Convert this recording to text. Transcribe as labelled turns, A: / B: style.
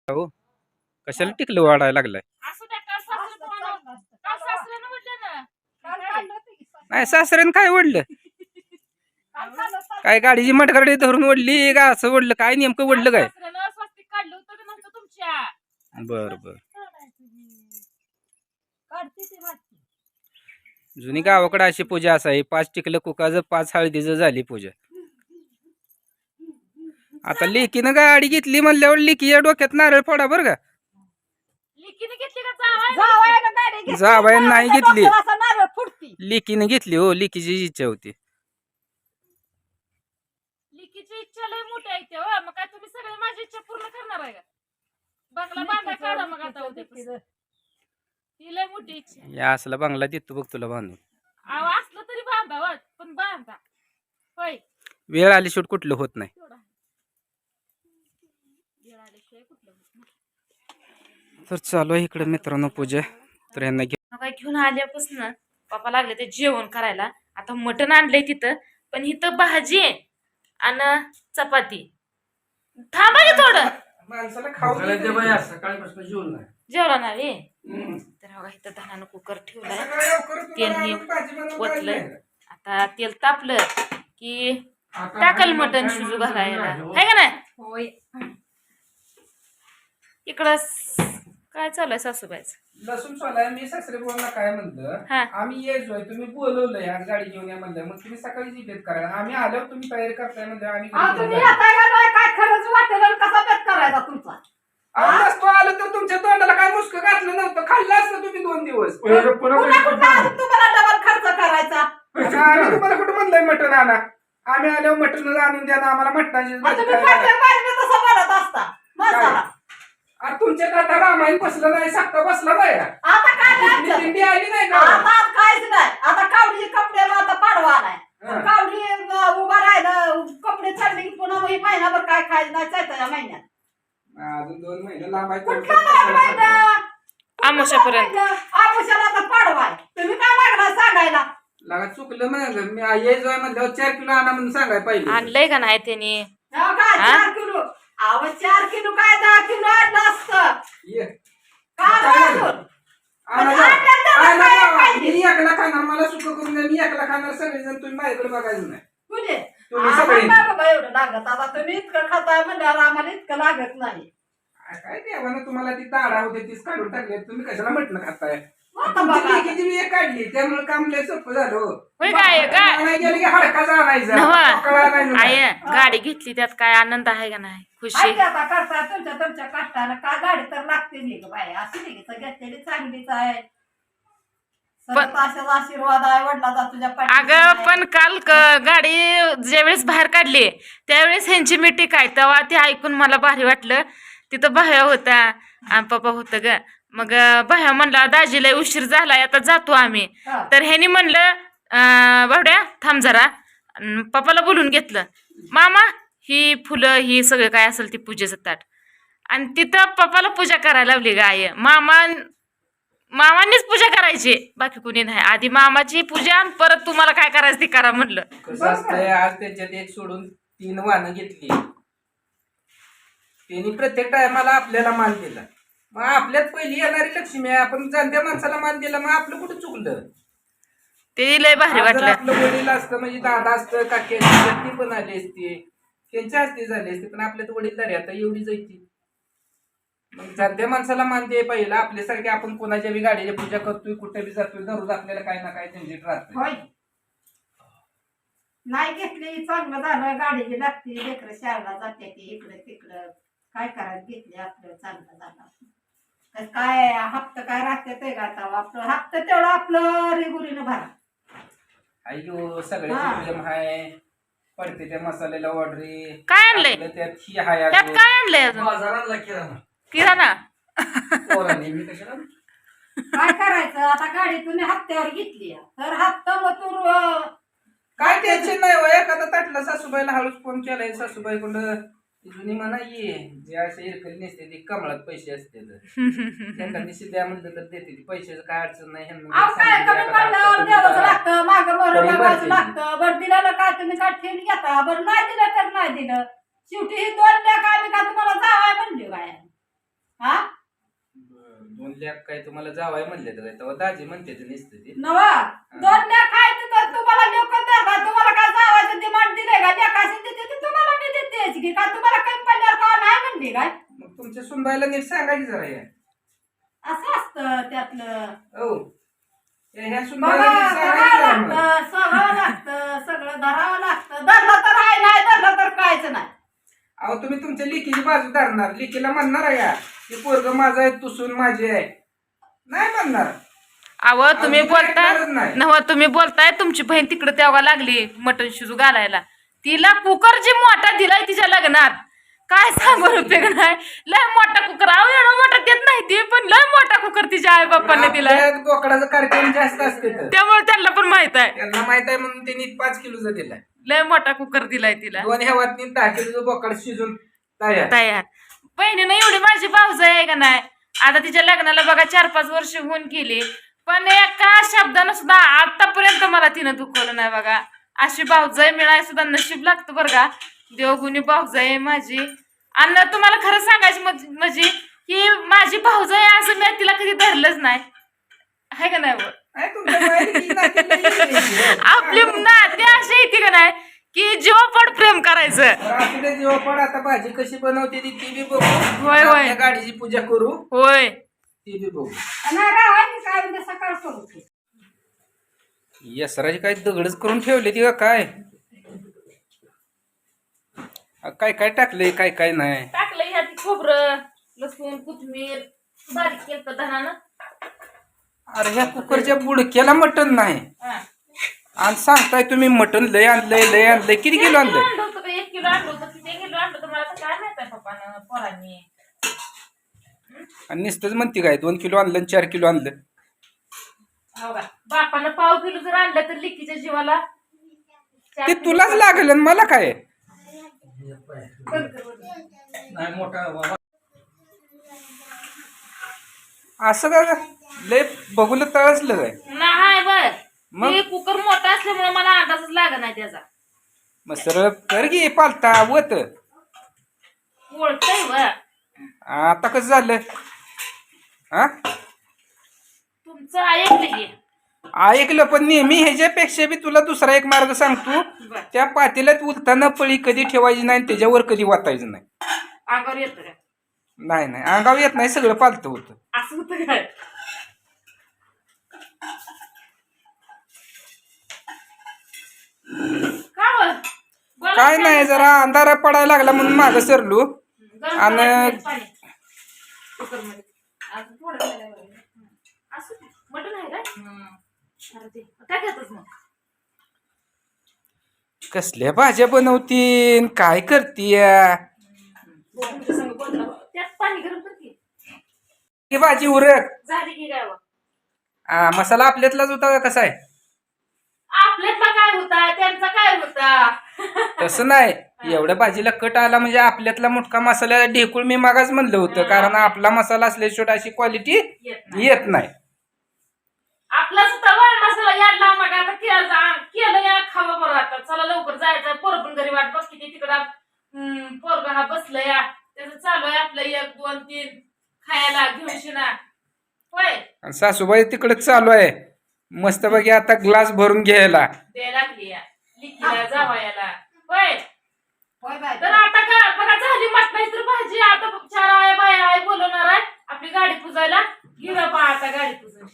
A: हो कशाला टिकलं वाढायला लागलाय. नाही सासऱ्यानं काय ओढलं काय गाडीची मटगाडी धरून ओढली का असं ओढलं काय नेमकं ओढलं काय. बर बर जुनी गावाकडे अशी पूजा असाय 5 टिकलं कुकाचं 5 हळदीचं झाली पूजा. आता लेकीनं गाडी घेतली म्हणल्यावर लेकीच्या डोक्यात नारळ फोडा बरं का. जावयानं नाही घेतली लेकीनं घेतली हो लेकीची इच्छा होती.
B: लिकीची इच्छा लय मोठी आहे ते हो. मग काय तुम्ही सगळे माझी इच्छा पूर्ण करणार आहे का? बंगला बांधा काढा मग आता उद्या. ती लय मोठी इच्छा.
A: या असला बंगला देतो बघ तुला बांधून.
B: अहो असलं तरी बांधा वा पण बांधा होय.
A: वेळ आली शेवट कुठलं होत नाही.
B: वेळ आल्याशिवाय कुठलं होत नाही.
A: तर चालू आहे इकडे मित्रांनो पूजा. तर यांना
B: काय घेऊन आल्यापासून पप्पा लागले ते जेवण करायला. आता मटण आणलंय तिथं पण इथं भाजी आणि चपाती. थांबा की थोडं
A: माणसाला खाऊ सकाळीपासून जेवण नाही
B: जेवला नाही. तर बघा इथं धानानं कुकर ठेवलाय. तेल हे ओतलं. आता तेल तापलं की टाकल मटण शिजू घालायला आहे का नाही. इकडं काय चालू आहे सासूबाईच.
A: लसूण सोलाय मी सासरे बोलला काय म्हणलं आम्ही यायचोय तुम्ही बोलवलंय आज गाडी घेऊन या म्हणलं मग तुम्ही सकाळी जिल्ह्यात करा आम्ही आल्यावर तुम्ही तयारी करताय म्हणजे आम्ही
C: काय खरंच वाटेल कसा बेत करायचा तुमचा.
A: नसतो आलो तर तुमच्या तोंडाला काय मुस्क घातलं नव्हतं खाल्लं असतं तुम्ही 2 दिवस.
C: तुम्हाला डबल खर्च करायचा.
A: आम्ही तुम्हाला कुठं म्हणलंय मटण आणा आम्ही आल्यावर मटण आणून द्या ना आम्हाला मटणाची
C: तसं बनत असता मसाला.
A: तुमच्या आता रामायण बसलं नाही साखा बसला नाही
C: आता काय
A: दिंडी आली नाही का.
C: आता काहीच नाही. आता कावडीचे कपड्याला आता पाडवा नाही. कावडी उभा राहिलं कपडे चढले की पुन्हा मग महिनाभर काय खायचं नाही चालतं महिन्यात.
A: अजून 2 महिने लांब
B: आमोशापर्यंत
C: आमोशाला आता पाडवा तुम्ही काय लागणार सांगायला.
A: लागा चुकलं मग मी यायचोय म्हणल्यावर 4 किलो आणा म्हणून सांगाय पाहिजे.
B: आणलंय का नाही त्यांनी.
C: 4 किलो 4 किलो काय 10 किलो आणलं असतं.
A: मी एकला खाणार मला सुख करून द्या मी एकला खाणार सगळेजण तुम्ही माझ्याकडे बघायचं नाही.
C: एवढं लागत आता तुम्ही इतकं खाताय म्हणल्यावर आम्हाला इतकं लागत नाही.
A: काय देवानं तुम्हाला ती ताडा होते तीच काढून टाकली तुम्ही कशाला म्हटलं खाताय. किती मी एक काढली त्यामुळे काम लय सोपं झालं. हडकाचा आणायचा
B: आहे गाडी घेतली त्यात काय आनंद आहे का नाही खुशी.
C: आता करता तुमच्या कष्टानं काय गाडी तर लागते नाही ग बाई. अशी नाही घेतलेली चांगलीच आहे. आशीर्वाद आहे वडिलाचा तुझ्या.
B: अगं पण काल गाडी ज्यावेळेस बाहेर काढली त्यावेळेस ह्यांची मिटिंग काय तेव्हा ते ऐकून मला भारी वाटलं. तिथं बाह्या होता आणि पप्पा होतं ग. मग बाह्या म्हणला दाजीला उशीर झालाय आता जातो आम्ही. तर ह्यानी म्हणलं भावड्या थांब जरा. पप्पाला बोलून घेतलं मामा ही फुलं ही सगळं काय असेल ती पूजेचं ताट. आणि तिथं पप्पाला पूजा करायला लावली गाय. मामांनीच पूजा करायची बाकी कुणी नाही. आधी मामाची पूजा परत तुम्हाला काय करायचं ती करा म्हणलं.
A: कसं असतंय आज त्यांच्यात एक सोडून 3 वाहनं घेतली. त्यांनी प्रत्येक टायमाला आपल्याला मान दिला. मग आपल्यात पहिली येणारी लक्ष्मी आहे आपण जाणत्या माणसाला मान दिला मग आपलं कुठं चुकलं.
B: ते लय भारी वाटलं.
A: आपलं वडील असतं म्हणजे दादा असतं काकी असते ती पण आली असती त्यांच्या हस्ते झाली असते पण आपल्यात वडीलधारी आता एवढी जायची. मग जाणत्या माणसाला मान दे पहिलं आपल्यासारखे आपण कोणाच्या बी गाडीची पूजा करतोय कुठे बी जातोय दररोज आपल्याला काय ना काय झंझट राहतोय.
C: नाही घेतली चांगलं झालं गाडीची लागते लेकरं शाळेला जाते ती इकडं तिकडं काय करायचं घेतली आपलं चांगलं झालं. काय हप्ता काय राहते ते गाता आपलं हप्ता तेवढं आपलं रेगुरीनं भरा.
A: अयो सगळ्याचे नियम हाय पडते त्या मसाल्याला ऑर्डरी
B: काय आणलंय
A: त्यात ही हाय
B: त्यात काय आणलंय अजून
A: बाजारातला
B: किराणा.
C: काय करायचं आता गाडी तुम्ही हप्त्यावर घेतली तर हप्ता मग
A: काय टेन्शन नाही हो. एखादा ताटला सासूबाईला हळूच फोन केलाय सासूबाई कडं जुनी म्हणा ये जे असे इरकली नसते ती कमळात पैसे असते त्यांना दिशी द्या म्हणलं तर देते ती पैशाचं काय अडचण नाही.
C: लागतं बरं दिलं काय तुम्ही काय ठेवून घेता बरं नाही दिलं तर नाही दिलं शेवटी ही 2 लेख आम्ही का तुम्हाला जावाय म्हणली काय.
A: 2 लाख काय तुम्हाला जावाय म्हणले तर काय तेव्हा दाजी म्हणते ते नुसतं ते
C: नवा 2 लाख खायचं तर तुम्हाला लोक धरला तुम्हाला काय जावायचं डिमांड दिले का लेखाशी देते ते तुम्हाला मी देते की काय तुम्हाला काही पडल्यावर का नाही म्हणते काय
A: मग तुमच्या सुनबाईला नीट सांगा की जरा हे.
C: असं असतं त्यातलं
A: हो ह्या
C: बघा
A: सुनबाईला नीट सांगा की
C: धरावं
A: जरा मग.
C: लागतं सगळं लागतं सगळं धरावं लागतं धरलं तर आहे नाही धरलं तर कायच नाही
A: अहो तुम्ही तुमच्या लेकीची बाजू धरणार लेकीला म्हणणार आहे का की पोरग माझं आहे तू सून माझी आहे नाही म्हणणार
B: अहो तुम्ही
A: अजून
B: बोलताय
A: ऐकणारच नाही.
B: नव तुम्ही बोलताय तुमची बहीण तिकडे तेव्हा लागली मटण शिजू घालायला तिला कुकर जी मोठा दिलाय तिच्या लग्नात काय सांगू उपयोग नाही लय मोठा कुकर अहो एवढा मोठा देत नाही ती पण लय मोठा कुकर तिच्या आई बाप्पाने दिलाय
A: आपल्या बोकडाचा कार्यक्रम जास्त असते तर
B: त्यामुळे त्यांना पण माहित आहे
A: त्यांना माहित आहे म्हणून त्यांनी 5 किलोचा दिलाय
B: लय मोठा कुकर दिलाय तिला
A: 2 ह्या वाटणी 10 किलोचं बोकड शिजून तयार
B: तयार बहिणीनं एवढी माझी भाऊज आहे का नाही आता तिच्या लग्नाला बघा 4-5 वर्ष होऊन गेली पण एका शब्दानं सुद्धा आतापर्यंत मला तिनं दुखवलं नाही बघा अशी भाऊजाई मिळाय सुद्धा नशीब लागतं बरं का देवगुणी भाऊजाई माझी आणि तुम्हाला खरं सांगायची म्हणजे की माझी भाऊजाई असं मी तिला कधी धरलंच नाही आहे का नाही बघ?
A: आहे तुमच्या बाहेर
B: आपली नाते अशी येते का नाही की जीवापड प्रेम करायचं
A: आपल्या जीवापड आता भाजी कशी बनवते ती बी बघू
B: होय, होय.
A: आपल्या गाडीची पूजा करू
B: होय
A: ती बी बघू
C: नाही राहायची काय उद्या सकाळ करू ते.
A: यसराची काय दगडच करून ठेवले ती का काय काय काय टाकलंय काय काय नाही
B: टाकलं ह्यात खोबरं लसूण कोथिंबीर बारीक केलं धनानं
A: अरे ह्या कुकरच्या बुडक्याला मटण नाही
B: हा.
A: आणि सांगताय तुम्ही मटण लय आणलंय किती किलो आणलंय
B: आणलं होतं का 1 किलो आणलं होतं किती किलो आणलं होतं मला तर काय माहित आहे पप्पानं पोरांनी
A: आणि नुसतंच म्हणते काय 2 किलो आणलं आणि 4 किलो आणलं
B: हो का बापानं पाव किलो जर आणलं तर लिकीच्या जीवाला
A: ते तुलाच लागल आणि मला काय असं का लय बघून तळसलं काय
B: नाही बर
A: मग?
B: हे कुकर मोठा असल्यामुळे मला अंदाजच लागत नाही त्याचा
A: मग सरळ कर की पालता वत
B: ओळखतय व
A: आता कसं झालं हा
B: तुमचं ऐकलं की
A: ऐकलं पण नेहमी ह्याच्यापेक्षा बी तुला दुसरा एक मार्ग सांगतो
B: बर
A: त्या पातेल्यात उलताना पळी कधी ठेवायची नाही आणि त्याच्यावर कधी वाचायचं नाही
B: अंगावर येतं का
A: नाही अंगावर येत नाही सगळं पालतं होतं
B: असं होतं काय का व? बोला
A: काय
B: की
A: नाही जरा अंधारा पडायला लागला म्हणून मागं सरलो
B: गरम
A: आणि-
B: करायचं पाणी कुकरमध्ये. अजून थोडं राहिलंय बघा. असू दे. मटण आहे काय अरे ते टाकायचंच मग
A: कसल्या भाज्या बनवतीन काय करतीय
B: तुमच्या संग बोलला बा. त्यात पाणी गरम करते
A: ही भाजी उरक
B: झाली की काय बा?
A: मसाला आपल्यातलाच होता का कसा आहे
B: आपल्यातला काय होता त्यांचा काय होता
A: तसं नाही एवढ्या भाजीला कट आला म्हणजे आपल्यातला मोठा मसाला ढेकूळ मी मागाच म्हणलं होतं कारण आपला मसाला असल्याशिवाय अशी क्वालिटी
B: येत नाही.
A: येत नाही
B: आपला सुद्धा वाळ मसाला याडला मग आता केलं या खावा बरं आता चला लवकर जायचं पोरं पण घरी वाट बघ किती तिकडं पोरगा हा बसलं या त्याचं चालू आहे आपलं 1 2 3 खायला घेऊन शिना होय
A: आणि सासूबाई तिकडे चालू आहे मस्तपैकी आता ग्लास भरून घ्यायला
B: द्यायला लागली या लिकीला जावायला होय
C: होय बाय
B: तर आता का बघा झाली मटणाची तर भाजी आता 4 आया बाया आहे बोलवणार आहे आपली गाडी पुजायला घेऊया पहा आता गाडी पुजून